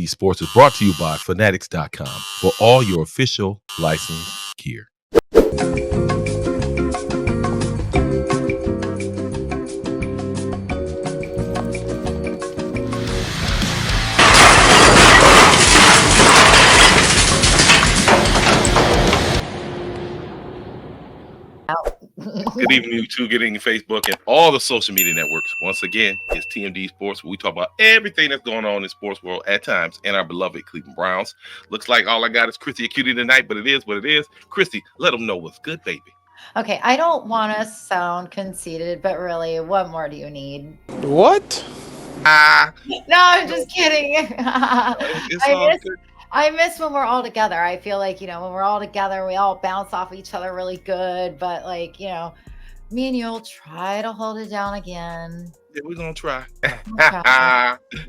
TMDE Sports is brought to you by Fanatics.com for all your official licensed gear. Good evening, YouTube. Good evening, Facebook, and all the social media networks. Once again, it's TMDE Sports, where we talk about everything that's going on in the sports world at times, and our beloved Cleveland Browns. Looks like all I got is Christy Acuity tonight, but it is what it is. Christy, let them know what's good, baby. Okay, I don't want to sound conceited, but really, what more do you need? What? No, I'm just kidding. It's I miss when we're all together. I feel like, when we're all together, we all bounce off each other really good. But like, me and you'll try to hold it down again. Yeah, we're going to try.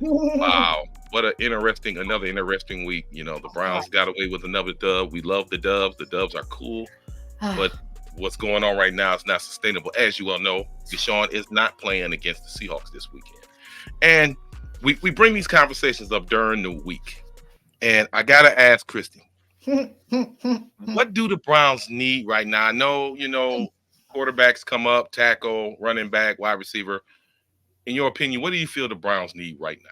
Wow. What another interesting week. The Browns got away with another dub. We love the Dubs. The Dubs are cool. But what's going on right now is not sustainable. As you well know, Deshawn is not playing against the Seahawks this weekend. And we bring these conversations up during the week. And I got to ask Christy, what do the Browns need right now? I know, quarterbacks come up, tackle, running back, wide receiver. In your opinion, what do you feel the Browns need right now?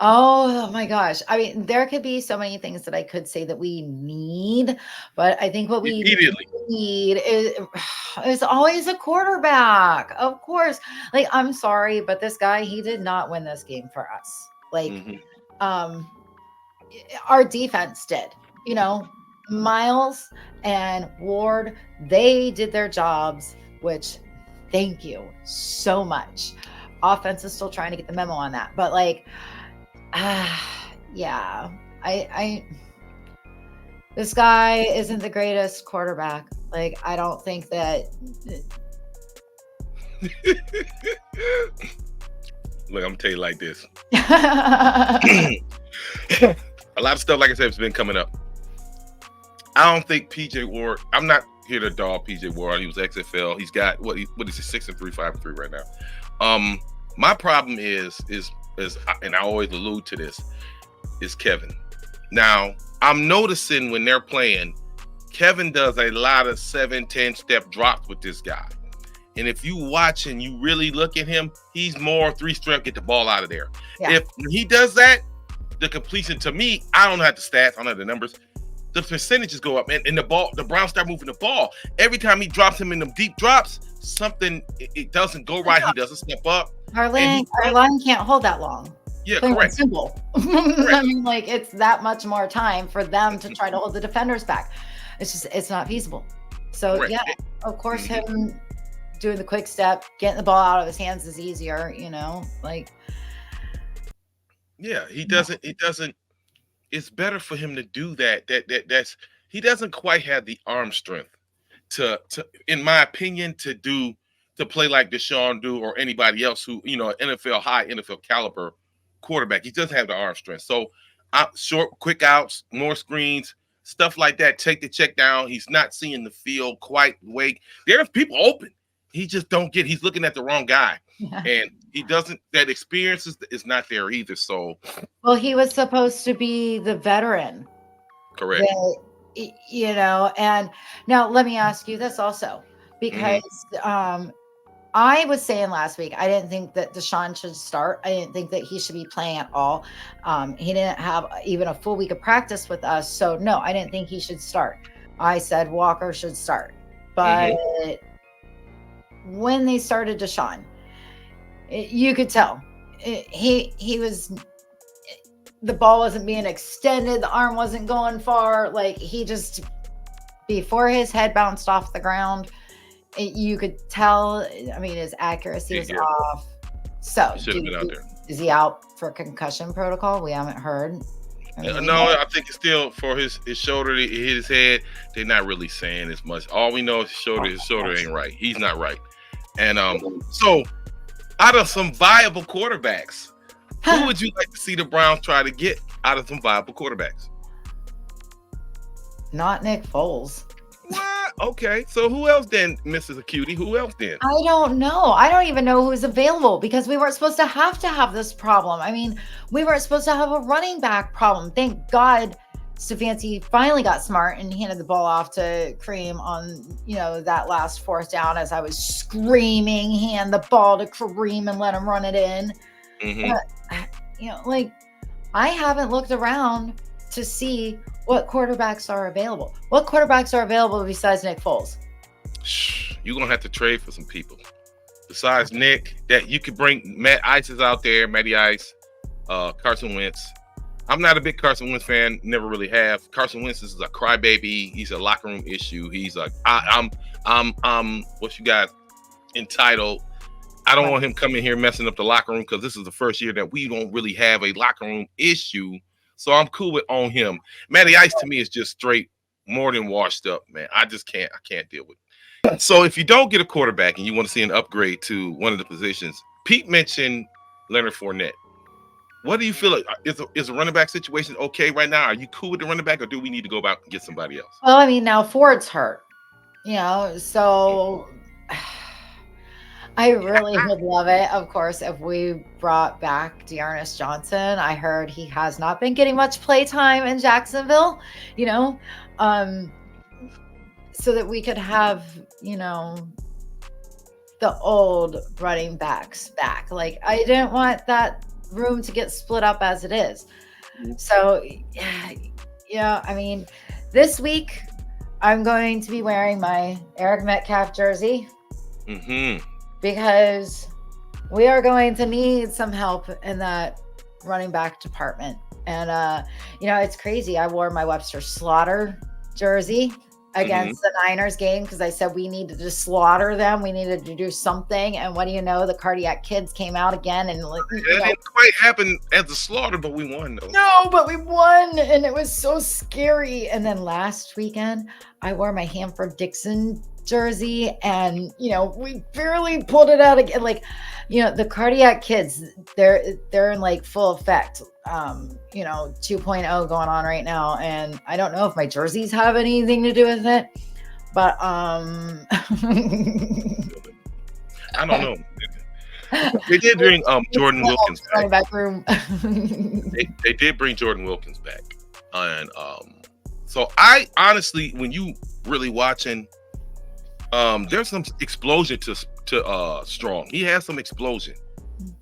Oh my gosh. I mean, there could be so many things that I could say that we need, but I think what we need is always a quarterback. Of course. Like, I'm sorry, but this guy, he did not win this game for us. Like, our defense did. Miles and Ward, they did their jobs, which thank you so much. Offense is still trying to get the memo on that, but like, yeah, I this guy isn't the greatest quarterback. Like, I don't think that. Look, I'm gonna tell you like this. A lot of stuff, like I said, has been coming up. I don't think PJ Ward. I'm not here to dog PJ Ward. He was XFL. He's got what is it, 6-3, 5-3 right now. My problem is, and I always allude to this, is Kevin. Now, I'm noticing when they're playing, Kevin does a lot of 7-10 step drops with this guy. And if you watch and you really look at him, he's more 3-step, get the ball out of there. Yeah. If he does that, the completion, to me, I don't have the stats, I don't have the numbers. The percentages go up, and the Browns start moving the ball. Every time he drops him in them deep drops, something, it doesn't go right. He doesn't step up. Our line can't hold that long. Yeah, correct. Simple. Correct. I mean, like, it's that much more time for them to try to hold the defenders back. It's not feasible. So, correct. Yeah, of course, him doing the quick step, getting the ball out of his hands is easier, like. Yeah, he doesn't. It's better for him to do that. That's he doesn't quite have the arm strength to in my opinion, to play like Deshawn do, or anybody else who, high NFL caliber quarterback. He doesn't have the arm strength. So short, quick outs, more screens, stuff like that. Take the check down. He's not seeing the field quite wake. There's people open. He just don't get. He's looking at the wrong guy. Yeah. And he doesn't. That experience is not there either. So, well, he was supposed to be the veteran, correct? And now let me ask you this also, because I was saying last week I didn't think that Deshaun should start. I didn't think that he should be playing at all. He didn't have even a full week of practice with us, so no, I didn't think he should start. I said Walker should start, but when they started Deshaun, you could tell he was, the ball wasn't being extended, the arm wasn't going far. Like, he just, before his head bounced off the ground, you could tell. I mean, his accuracy was off. So is he out for concussion protocol? We haven't heard. No, I think it's still for his shoulder to hit his head. They're not really saying as much. All we know is his shoulder ain't right. He's not right. And so out of some viable quarterbacks, who would you like to see the Browns try to get out of some viable quarterbacks? Not Nick Foles. What? Okay, so who else then, Mrs. Acuity? Who else then? I don't know. I don't even know who's available because we weren't supposed to have this problem. I mean, we weren't supposed to have a running back problem. Thank God Stefanski finally got smart and handed the ball off to Kareem on, that last fourth down as I was screaming, hand the ball to Kareem and let him run it in. Mm-hmm. But, I haven't looked around to see what quarterbacks are available. What quarterbacks are available besides Nick Foles? You're going to have to trade for some people. Besides Nick, that you could bring. Matt Ice is out there, Matty Ice, Carson Wentz. I'm not a big Carson Wentz fan, never really have. Carson Wentz is a crybaby. He's a locker room issue. He's like, I'm what you got, entitled. I don't want him coming here messing up the locker room because this is the first year that we don't really have a locker room issue. So I'm cool with on him. Matty Ice to me is just straight more than washed up, man. I can't deal with it. So if you don't get a quarterback and you want to see an upgrade to one of the positions, Pete mentioned Lenard Fournette. What do you feel like? Is a running back situation okay right now? Are you cool with the running back, or do we need to go about and get somebody else? Well, I mean, now Ford's hurt, so I really would love it, of course, if we brought back Dearness Johnson. I heard he has not been getting much play time in Jacksonville, so that we could have, the old running backs back. Like, I didn't want that room to get split up as it is. So, I mean, this week I'm going to be wearing my Eric Metcalf jersey. Mm-hmm. Because we are going to need some help in that running back department. And, it's crazy. I wore my Webster Slaughter jersey against the Niners game because I said we needed to slaughter them. We needed to do something. And what do you know? The Cardiac Kids came out again. And it didn't quite happen as the slaughter, but we won, though. No, but we won. And it was so scary. And then last weekend, I wore my Hanford Dixon jersey and we barely pulled it out again. Like, the Cardiac Kids, they're in like full effect, 2.0 going on right now, and I don't know if my jerseys have anything to do with it, but I don't know. They did bring Jordan Wilkins back. Back room. they did bring Jordan Wilkins back, and so I honestly, when you really watching, there's some explosion to Strong. He has some explosion.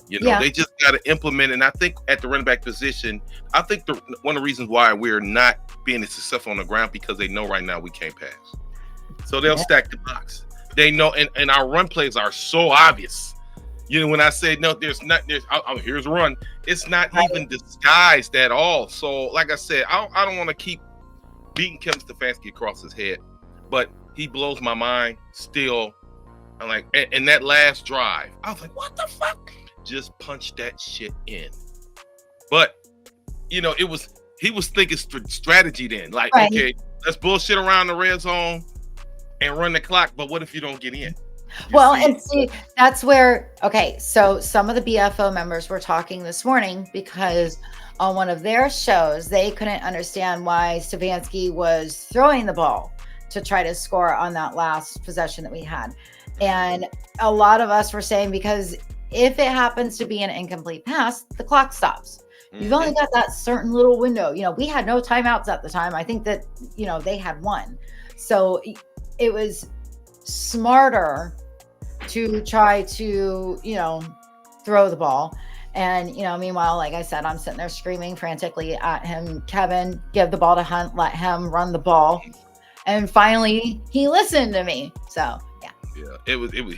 They just got to implement it. And I think at the running back position, I think one of the reasons why we're not being as successful on the ground because they know right now we can't pass. So they'll stack the box. They know, and our run plays are so obvious. When I say no, here's a run. It's not even disguised at all. So, like I said, I don't want to keep beating Kevin Stefanski across his head, but he blows my mind still. I'm like, and that last drive, I was like, what the fuck? Just punch that shit in. But, he was thinking strategy then. Like, okay, let's bullshit around the red zone and run the clock. But what if you don't get in? And see, that's where, so some of the BFO members were talking this morning because on one of their shows, they couldn't understand why Stefanski was throwing the ball to try to score on that last possession that we had. And a lot of us were saying, because if it happens to be an incomplete pass, the clock stops. You've only got that certain little window. We had no timeouts at the time. I think that, they had one. So it was smarter to try to, throw the ball. And, meanwhile, like I said, I'm sitting there screaming frantically at him, Kevin, give the ball to Hunt, let him run the ball. And finally, he listened to me. So, yeah. Yeah, it was it was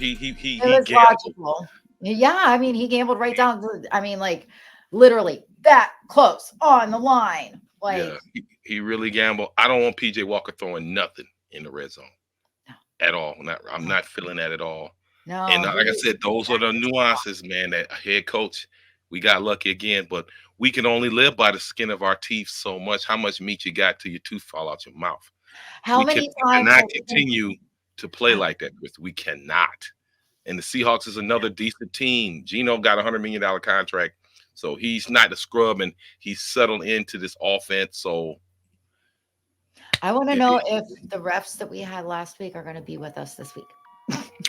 logical. Yeah, I mean, he gambled right down. Like literally that close on the line. Like, yeah, he really gambled. I don't want PJ Walker throwing nothing in the red zone at all. I'm not feeling that at all. No, and like I said, those are the nuances, man. That head coach, we got lucky again, but we can only live by the skin of our teeth so much. How much meat you got till your tooth fall out your mouth? How many times? We cannot continue to play like that, Chris. We cannot. And the Seahawks is another decent team. Geno got a $100 million contract, so he's not a scrub, and he's settled into this offense. So I want to know if the refs that we had last week are going to be with us this week.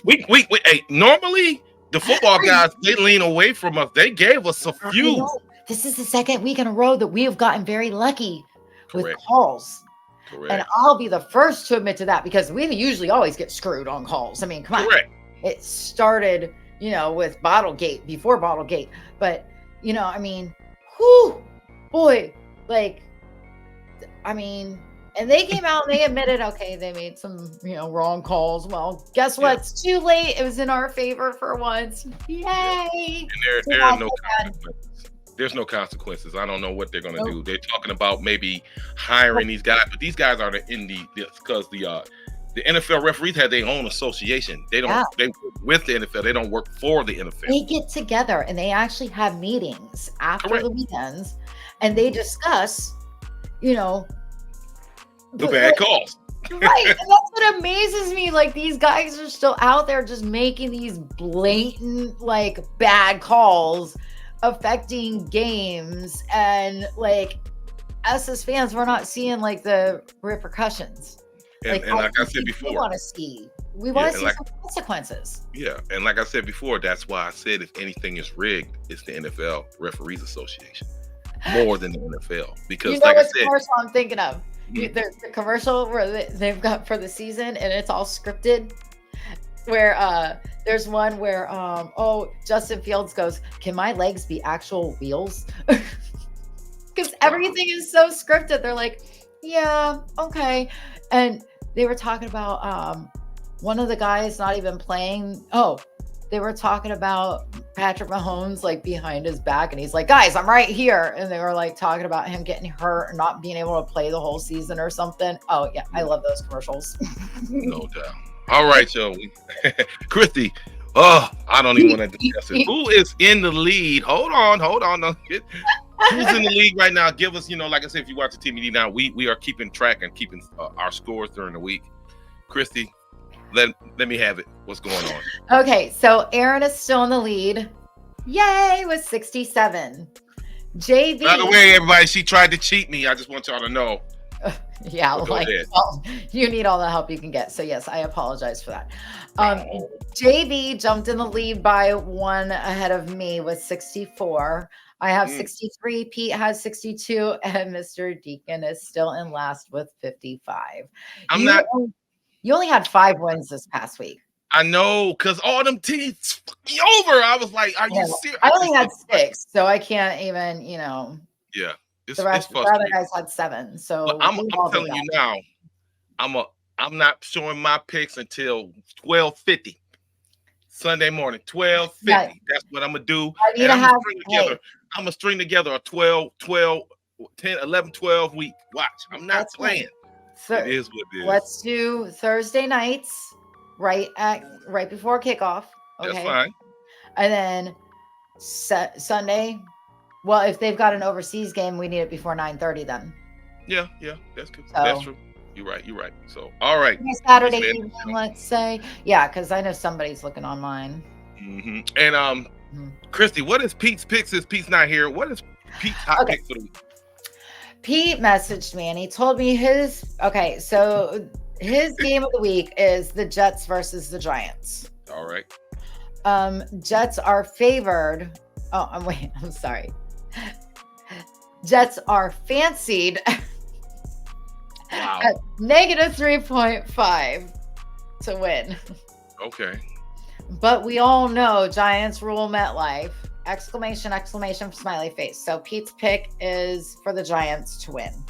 Hey, normally the football guys, they lean away from us. They gave us a few. This is the second week in a row that we have gotten very lucky with Correct. calls. Correct. And I'll be the first to admit to that because we usually always get screwed on calls. I mean, come on. Correct. It started, with Bottlegate, before Bottlegate. But, I mean, whew, boy, and they came out and they admitted, okay, they made some, wrong calls. Well, guess what? It's too late. It was in our favor for once. Yay. And there are no consequences. There's no consequences. I don't know what they're going to do. They're talking about maybe hiring these guys, but these guys are because the NFL referees have their own association. They don't. They work with the NFL. They don't work for the NFL. They get together and they actually have meetings after the weekends, and they discuss, the bad calls. Right. And that's what amazes me. These guys are still out there just making these blatant, bad calls affecting games. And us as fans, we're not seeing the repercussions. And like I said before, we want to see some consequences. Yeah. And like I said before, that's why I said if anything is rigged, it's the NFL Referees Association more than the NFL. Because like I said, commercial I'm thinking of. The commercial where they've got for the season and it's all scripted, where there's one where Justin Fields goes, "Can my legs be actual wheels?" Because everything is so scripted. They're like, yeah, okay. And they were talking about one of the guys not even playing. They were talking about Patrick Mahomes behind his back, and he's like, "Guys, I'm right here." And they were talking about him getting hurt and not being able to play the whole season or something. Oh yeah, I love those commercials. No doubt. All right, yo, Christy. Oh, I don't even want to discuss it. Who is in the lead? Hold on. Who's in the league right now? Give us, like I said, if you watch the TMDE now, we are keeping track and keeping our scores during the week. Christy, let me have it. What's going on? Okay, so Aaron is still in the lead. Yay, with 67. JV. By the way, everybody, she tried to cheat me. I just want y'all to know. Yeah, you need all the help you can get. So yes, I apologize for that. JV jumped in the lead by one ahead of me with 64. I have 63. Pete has 62, and Mr. Deacon is still in last with 55. You only had 5 wins this past week. I know, because all them teams over. I was like, are you serious? I only had 6, so I can't even, Yeah. The other guys had 7. So but I'm telling you now, I'm not showing my picks until 12:50 Sunday morning. 12:50. Yeah. That's what I'm gonna do. I'm gonna string together a 12, 10, 11, 12 week. Watch. I'm not playing. So it is what it is. Let's do Thursday nights right before kickoff. Okay. That's fine. And then Sunday. Well, if they've got an overseas game, we need it before 9:30 then. Yeah, that's good. That's true. You're right. So, all right. Saturday evening, let's say. Yeah, because I know somebody's looking online. Mm-hmm. And Christy, what is Pete's picks? Since Pete's not here, what is Pete's hot pick for the week? Pete messaged me and he told me so his game of the week is the Jets versus the Giants. All right. Jets are favored. I'm sorry. Jets are fancied at negative 3.5 to win. Okay. But we all know Giants rule MetLife. Exclamation, smiley face. So Pete's pick is for the Giants to win.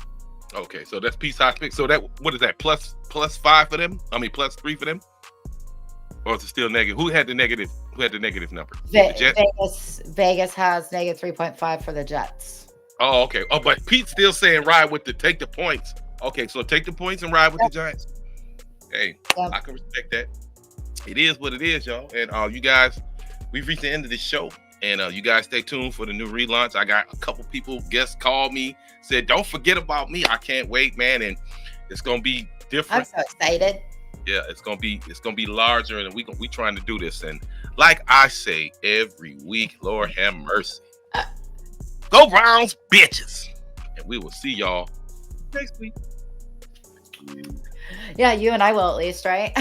Okay, so that's Pete's hot pick. So what is that? Plus 5 for them? I mean, plus 3 for them? Or is it still negative? Who had the negative number? Vegas has negative 3.5 for the Jets. Oh, okay. Oh, but Pete's still saying take the points. Okay, so take the points and ride with the Giants. Hey, I can respect that. It is what it is, y'all. And you guys, we've reached the end of the show. And you guys stay tuned for the new relaunch. I got a couple guests called me, said, don't forget about me. I can't wait, man. And it's gonna be different. I'm so excited. Yeah, it's gonna be larger, and we trying to do this. And like I say every week, Lord have mercy. Go Browns, bitches. And we will see y'all next week. Yeah, you and I will at least, right?